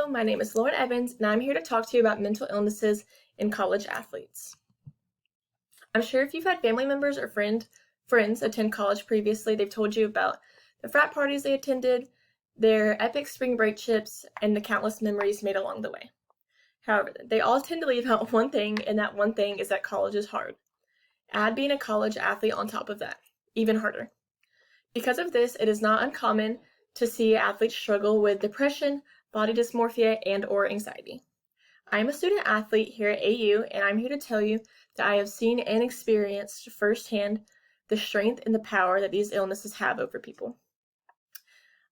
Hello, my name is Lauren Evans, and I'm here to talk to you about mental illnesses in college athletes. I'm sure if you've had family members or friends attend college previously, they've told you about the frat parties they attended, their epic spring break trips, and the countless memories made along the way. However, they all tend to leave out one thing, and that one thing is that college is hard. Add being a college athlete on top of that, even harder. Because of this, it is not uncommon to see athletes struggle with depression, body dysmorphia, and/or anxiety. I am a student athlete here at AU, and I'm here to tell you that I have seen and experienced firsthand the strength and the power that these illnesses have over people.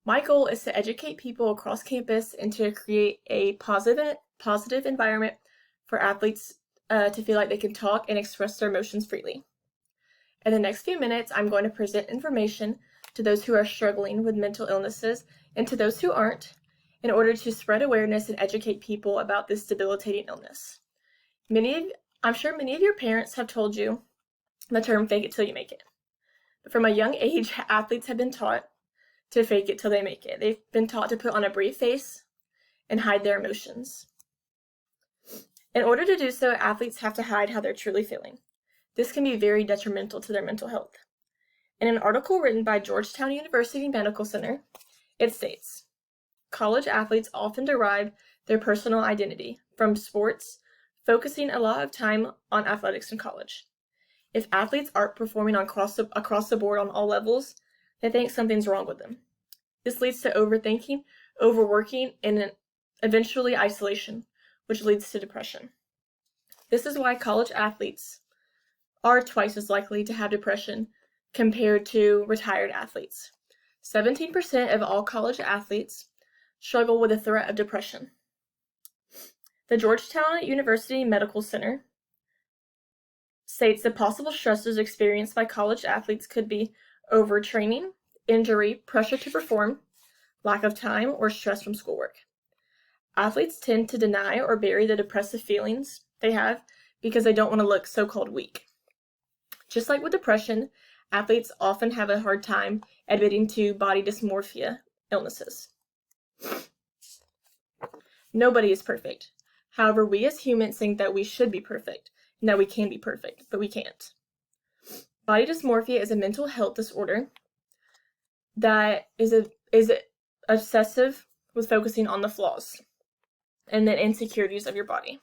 My goal is to educate people across campus and to create a positive environment for athletes to feel like they can talk and express their emotions freely. In the next few minutes, I'm going to present information to those who are struggling with mental illnesses and to those who aren't, in order to spread awareness and educate people about this debilitating illness. I'm sure many of your parents have told you the term fake it till you make it. But from a young age, athletes have been taught to fake it till they make it. They've been taught to put on a brave face and hide their emotions. In order to do so, athletes have to hide how they're truly feeling. This can be very detrimental to their mental health. In an article written by Georgetown University Medical Center, it states, college athletes often derive their personal identity from sports, focusing a lot of time on athletics in college. If athletes aren't performing across the board on all levels, they think something's wrong with them. This leads to overthinking, overworking, and eventually isolation, which leads to depression. This is why college athletes are twice as likely to have depression compared to retired athletes. 17% of all college athletes struggle with the threat of depression. The Georgetown University Medical Center states that possible stresses experienced by college athletes could be overtraining, injury, pressure to perform, lack of time, or stress from schoolwork. Athletes tend to deny or bury the depressive feelings they have because they don't want to look so-called weak. Just like with depression, athletes often have a hard time admitting to body dysmorphia illnesses. Nobody is perfect. However, we as humans think that we should be perfect and that we can be perfect, but we can't. Body dysmorphia is a mental health disorder that is obsessive with focusing on the flaws and the insecurities of your body.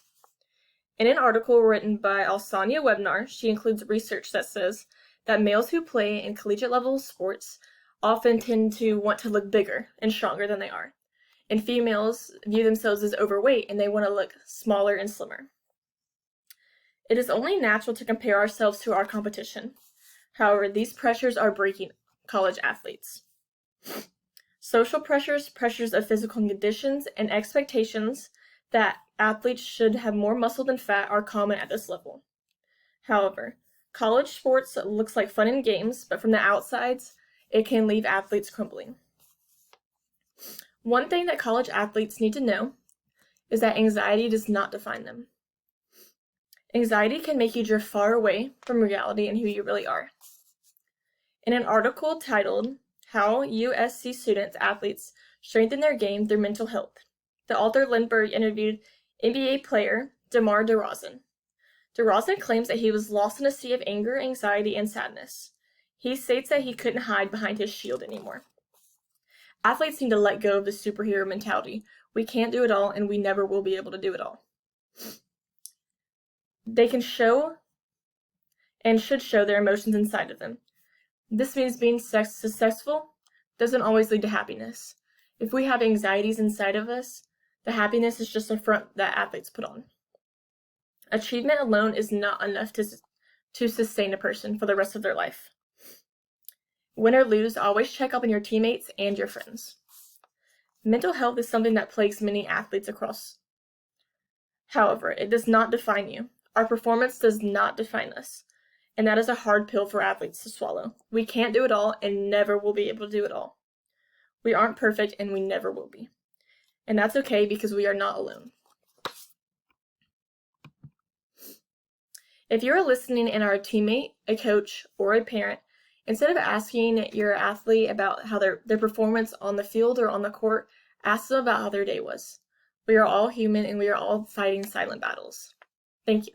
In an article written by Alsania Webnar, she includes research that says that males who play in collegiate level sports often tend to want to look bigger and stronger than they are, and females view themselves as overweight and they want to look smaller and slimmer. It is only natural to compare ourselves to our competition. However, these pressures are breaking college athletes. Social pressures of physical conditions, and expectations that athletes should have more muscle than fat are common at this level. However, college sports looks like fun and games, but from the outsides, it can leave athletes crumbling. One thing that college athletes need to know is that anxiety does not define them. Anxiety can make you drift far away from reality and who you really are. In an article titled, How USC Athletes Strengthen Their Game Through Mental Health, the author Lindbergh interviewed NBA player DeMar DeRozan. DeRozan claims that he was lost in a sea of anger, anxiety, and sadness. He states that he couldn't hide behind his shield anymore. Athletes need to let go of the superhero mentality. We can't do it all, and we never will be able to do it all. They can show and should show their emotions inside of them. This means being successful doesn't always lead to happiness. If we have anxieties inside of us, the happiness is just a front that athletes put on. Achievement alone is not enough to sustain a person for the rest of their life. Win or lose, always check up on your teammates and your friends. Mental health is something that plagues many athletes across. However, it does not define you. Our performance does not define us, and that is a hard pill for athletes to swallow. We can't do it all and never will be able to do it all. We aren't perfect and we never will be. And that's okay because we are not alone. If you're listening and are a teammate, a coach, or a parent, instead of asking your athlete about how their performance on the field or on the court, ask them about how their day was. We are all human and we are all fighting silent battles. Thank you.